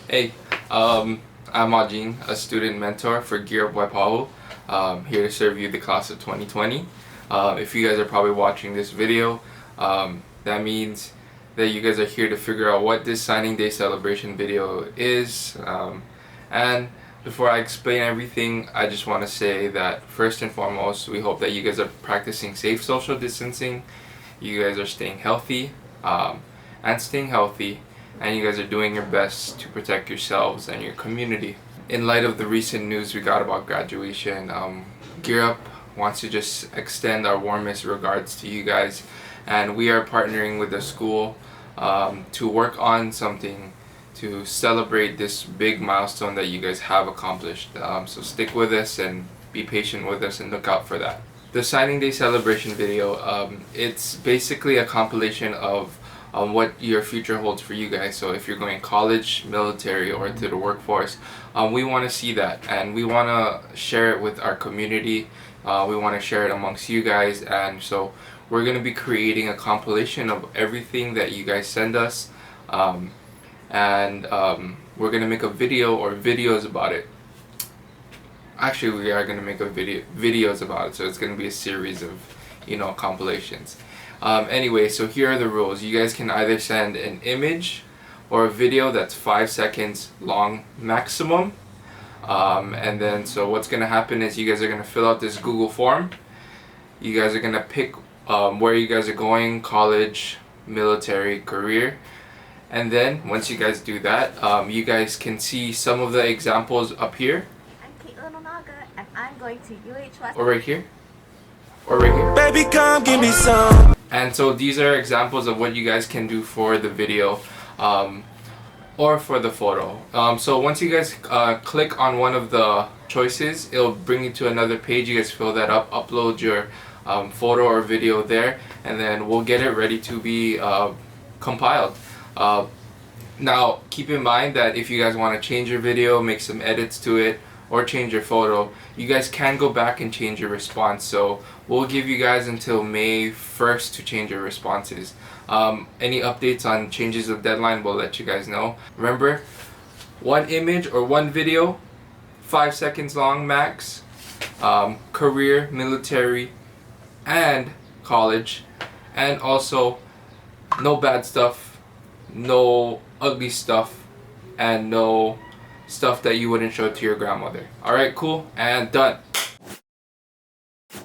Hey, I'm Ajin, a student mentor for Gear Up Waipahu. Here to serve you the class of 2020. If you guys are probably watching this video, that means that you guys are here to figure out what this signing day celebration video is. And before I explain everything, I just want to say that first and foremost, we hope that you guys are practicing safe social distancing. You guys are staying healthy and staying healthy, and you guys are doing your best to protect yourselves and your community. In light of the recent news we got about graduation, Gear Up wants to just extend our warmest regards to you guys, and we are partnering with the school to work on something to celebrate this big milestone that you guys have accomplished. So stick with us and be patient with us and look out for that. The signing day celebration video, it's basically a compilation of what your future holds for you guys. So if you're going college, military, or to the workforce, we want to see that, and we want to share it with our community. We want to share it amongst you guys, and so we're going to be creating a compilation of everything that you guys send us, and we're going to make a video or videos about it. Actually, we are going to make a videos about it, so it's going to be a series of compilations. Anyway, so here are the rules. You guys can either send an image or a video that's 5 seconds long maximum, and then so what's going to happen is you guys are going to fill out this Google form. You guys are going to pick where you guys are going: college, military, career. And then once you guys do that, you guys can see some of the examples up here. I'm Caitlin Onaga, and I'm going to UH West. Or right here. Or right here. Baby, come give me some. And so these are examples of what you guys can do for the video or for the photo. So once you guys click on one of the choices, it'll bring you to another page. You guys fill that up, upload your photo or video there, and then we'll get it ready to be compiled. Now keep in mind that if you guys want to change your video, make some edits to it, or change your photo, you guys can go back and change your response. So we'll give you guys until May 1st to change your responses. Any updates on changes of deadline, we'll let you guys know. Remember, one image or one video, 5 seconds long max, career, military, and college, and also no bad stuff, no ugly stuff, and no stuff that you wouldn't show to your grandmother. Alright, cool, and done.